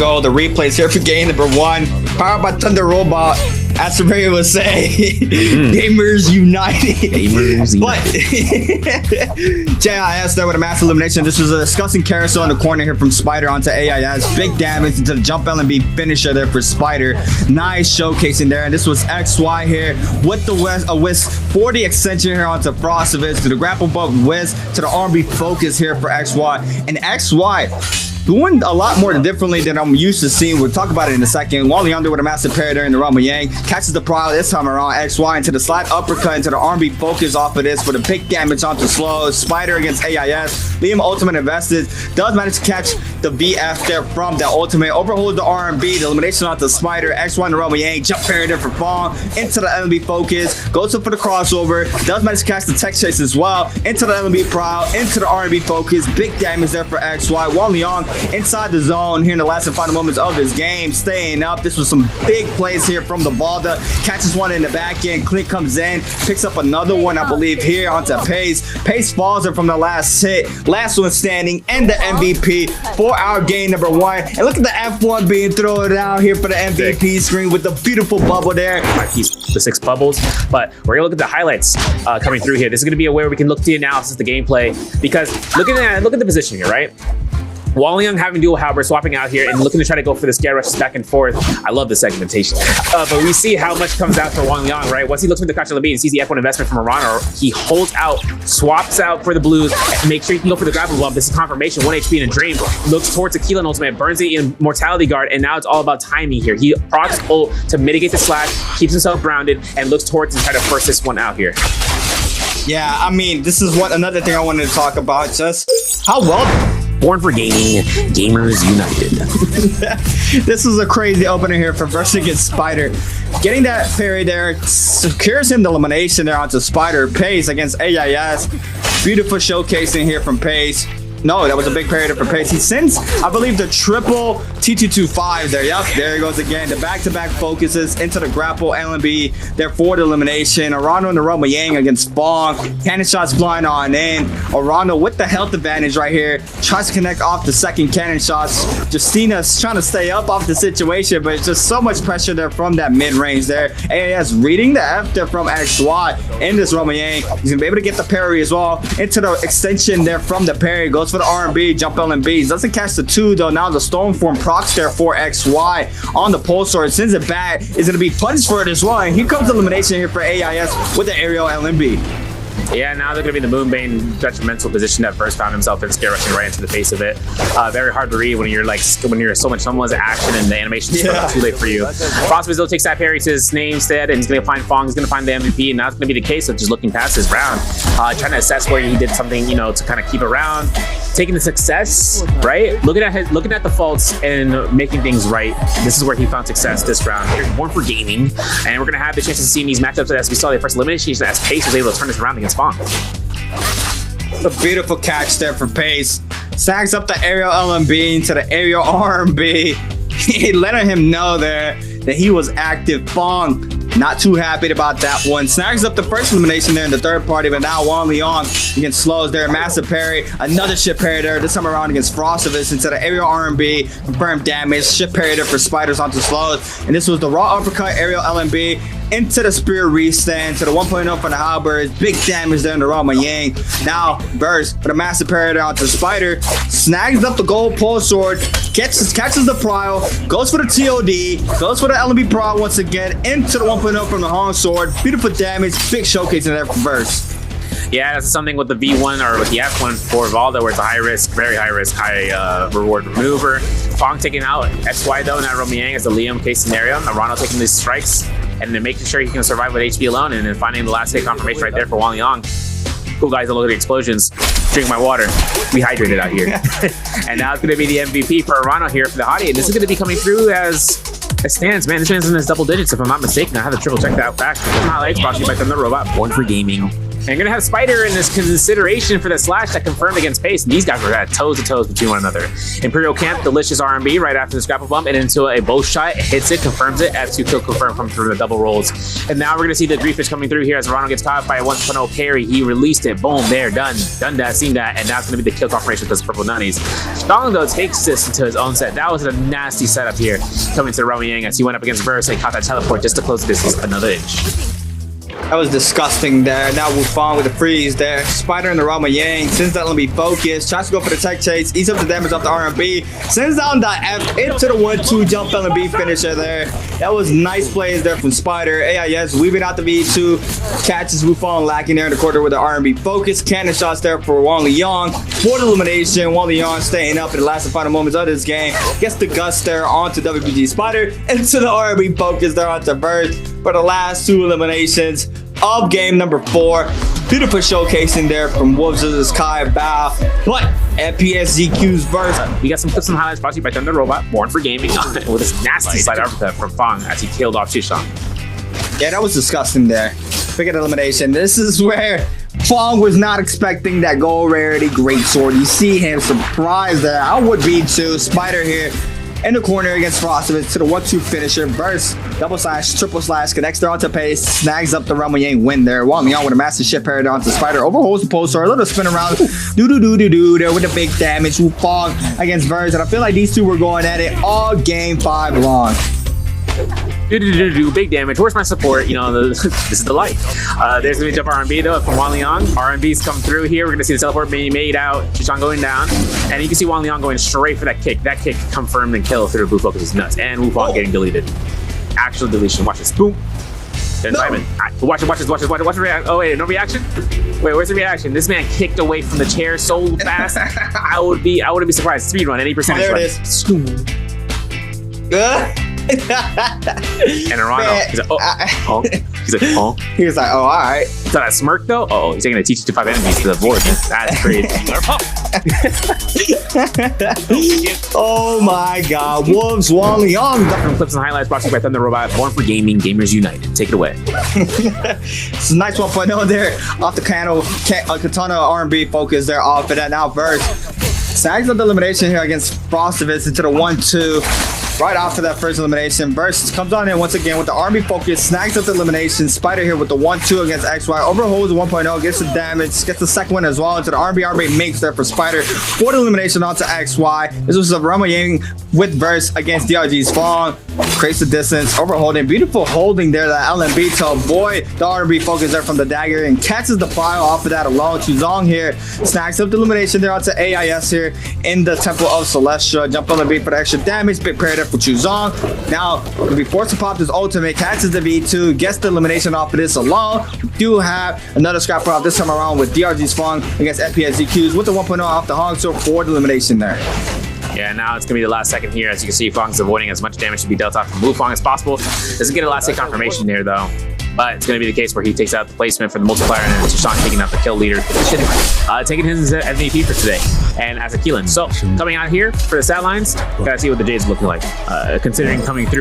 go. The replays here for game number 1. Powered by Thunder Robot. As Sabrina would say, Gamers United. Gamers But JIS there with a massive elimination. This was a disgusting carousel in the corner here from Spider onto AIS. Big damage into the jump LMB finisher there for Spider. Nice showcasing there. And this was XY here with the Wisp for the extension here onto Frostovich to the grapple bump Wisp to the R&B focus here for XY. And XY doing a lot more differently than I'm used to seeing. We'll talk about it in a second. Wally under with a massive parry there in the Rama Yang. Catches the prowl this time around. XY into the slide uppercut into the R&B focus off of this for the big damage onto slow. Spider against AIS. Liam ultimate invested. Does manage to catch the VF there from that ultimate. Overholds the R&B. The elimination onto Spider. XY in the Rama Yang. Jump parry there for Fong. Into the LMB focus. Goes up for the crossover. Does manage to catch the tech chase as well. Into the LMB prowl. Into the R&B focus. Big damage there for XY. Wally Young inside the zone here in the last and final moments of his game, staying up. This was some big plays here from the Balda. Catches one in the back end. Click comes in, picks up another one, I believe, here onto Pace. Pace falls her from the last hit. Last one standing, and the MVP for our game number 1. And look at the F1 being thrown out here for the MVP screen with the beautiful bubble there. The 6 bubbles, but we're gonna look at the highlights coming through here. This is gonna be a way where we can look at the analysis, the gameplay, because look at the position here, right? Wally Young having dual halberd, swapping out here and looking to try to go for the scare rushes back and forth. I love the segmentation. But we see how much comes out for Wally Young, right? Once he looks for the Kacha LB and sees the F1 investment from Arano, he holds out, swaps out for the blues, and makes sure he can go for the grapple bump. This is confirmation, 1 HP in a dream. Looks towards Aquila and ultimate, burns the Immortality Guard, and now it's all about timing here. He procs ult to mitigate the slash, keeps himself grounded, and looks towards and try to force this one out here. Yeah, I mean, this is another thing I wanted to talk about, just how well Born for gaming, Gamers United. This is a crazy opener here for Versus against Spider. Getting that parry there secures him the elimination there onto Spider. Pace against AIS. Beautiful showcasing here from Pace. No, that was a big parry there for Pace. He sends, I believe, the triple T225 there. Yep, there he goes again. The back-to-back focuses into the grapple LMB there for the elimination. Arano and the Roma Yang against Fong. Cannon shots flying on in. Arano with the health advantage right here. Tries to connect off the second cannon shots. Justina's trying to stay up off the situation, but it's just so much pressure there from that mid-range there. AIS reading the F there from XY in this Roma Yang. He's going to be able to get the parry as well. Into the extension there from the parry. Goes for the R&B, jump LMBs. Doesn't catch the 2 though. Now the Stormform procs there for XY on the Pulsar. Sends it back. Is going to be punished for it as well. And here comes the elimination here for AIS with the aerial LMB. Yeah, now they're going to be in the Moonbane detrimental position that first found himself in, scare rushing right into the face of it. Very hard to read when you're so much someone's action and the animation is too late for you. Frostovich though takes that parry to his name instead, and he's going to find Fong. He's going to find the MVP, and that's going to be the case of just looking past his round, trying to assess where he did something, to kind of keep around, taking the success, right? Looking at the faults and making things right. This is where he found success this round. Here's Born for Gaming, and we're going to have the chance to see these matchups as we saw the first elimination as Pace was able to turn this around against Fong. A beautiful catch there for Pace. Snags up the aerial LMB into the aerial R&B. He letting him know there that he was active. Fong not too happy about that one. Snags up the first elimination there in the third party, but now Wang Liang against Slows there. Massive parry. Another ship parry there. This time around against Frostovich into the aerial R&B. Confirmed damage. Ship parry there for Spiders onto Slows. And this was the raw uppercut aerial LMB into the spear restand to the 1.0 for the halberds. Big damage there in the Rama Yang. Now Burst with a massive parry there onto Spider. Snags up the gold pole sword. Catches the prowl. Goes for the TOD. Goes for the LMB prowl once again into the 1.0 from the Hong sword. Beautiful damage. Big showcase in there for Burst. Yeah, that's something with the V1 or with the F1 for Valda, where it's a high risk, very high risk, high reward maneuver. Fong taking out XY though, not Roma Yang as the Liam case scenario. Arano taking these strikes and then making sure he can survive with HP alone, and then finding the last hit confirmation right there for Wang Yang. Cool guys, don't look at the explosions. Drink my water. We hydrated out here. And now it's going to be the MVP for Arano here for the Hottie. And this is going to be coming through as it stands, man. This man's in his double digits, if I'm not mistaken. I have to triple check that back. Highlights brought to you by Thunder Robot, Born for Gaming, And you're gonna have Spider in this consideration for the slash that confirmed against Pace. And these guys were at toes to toes between one another. Imperial Camp, delicious R&B right after the grapple bump and into a bow shot, hits it, confirms it, F2 kill confirmed, comes through the double rolls. And now we're gonna see the Grieffish coming through here as Ronald gets caught by a 1.0 parry. He released it, boom, there, done that, seen that, and now it's gonna be the kill confirmation with those purple nunnies. Strong though takes this into his own set. That was a nasty setup here coming to Rama Yang as he went up against Verse and caught that teleport just to close the distance another inch. That was disgusting there. Now Wufong with the freeze there. Spider and the Rama Yang. Sends that be focused. Tries to go for the tech chase. Eats up the damage off the R&B. Sends down the F into the 1-2 jump LB finisher there. That was nice plays there from Spider. AIS weaving out the V2. Catches Wufong lacking there in the corner with the R&B focus. Cannon shots there for Wang Liang. For the elimination. Wang Liang staying up in the last and final moments of this game. Gets the guts there onto WPG Spider. Into the R&B focus there onto Verse for the last 2 eliminations of game number 4. Beautiful showcasing there from Wolves of the Sky Bow. But at PSGQ's Verse. We got some clips and highlights brought to you by Thunder Robot, born for gaming, with this nasty side uppercut from Fang as he killed off Shishang. Yeah, that was disgusting there. Pick an elimination. This is where Fang was not expecting that gold rarity greatsword. You see him surprised there. I would be too. Spider here in the corner against Frostovitz to the 1-2 finisher. Burst, double slash, triple slash, connects there onto Pace, snags up the Rama Yang win there. Wang Liang with a massive ship parry onto Spider, overholds the poster, a little spin around, do there with the big damage. Wufong against Verse, and I feel like these two were going at it all game 5 long. Big damage. Where's my support? You know, this is the light. There's gonna be jump R&B though from Wang Liang. R&B's come through here. We're gonna see the teleport being made out. Shishang going down, and you can see Wang Liang going straight for that kick. That kick confirmed and kill through Blue Focus is nuts. And Wufong getting deleted. Actual deletion. Watch this. Boom. Then Simon. Watch it. React. Oh wait, no reaction. Wait, where's the reaction? This man kicked away from the chair so fast. I wouldn't be surprised. Speed run, any percentage. There run. it is. And Arano, he's like, oh. He's like, oh. He was like, oh, all right. So that smirk though? Oh, he's taking a teach to 5 enemies to the board. That's crazy. Oh my God. Wolves, Wang Liang. From clips and highlights brought to you by Thunder Robot, born for gaming, gamers united. Take it away. It's a nice 1.0 there off the Katana R&B focus there off of that. Now Verse snags up the elimination here against Frostovitz into the 1-2. Right after that first elimination, Versus comes on in once again with the R&B focus, snags up the elimination. Spider here with the 1-2 against XY, overholds the 1.0, gets the damage, gets the second one as well into the R&B makes there for Spider for the elimination onto XY. This was a Rama Yang with Verse against DRG's Fang. Creates the distance, overholding, beautiful holding there, that LMB to avoid the R&B focus there from the dagger and catches the pile off of that alone. Chuzong here snags up the elimination there onto AIS here in the Temple of Celestia. Jump LMB for the extra damage, big parry there for Chuzong. Now, will be forced to pop this ultimate, catches the V2, gets the elimination off of this alone. We do have another scrap off this time around with DRG's Fang against FPSZQs with the 1.0 off the Hong, so for the elimination there. Yeah, now it's going to be the last second here. As you can see, Fang's avoiding as much damage to be dealt out from Wufong as possible. Doesn't get a last hit confirmation there, though. But it's going to be the case where he takes out the placement for the multiplier and then Shishang taking out the kill leader position. Taking his MVP for today and as a Keelan. So, coming out here for the stat lines, gotta see what the Jade's looking like. Considering coming through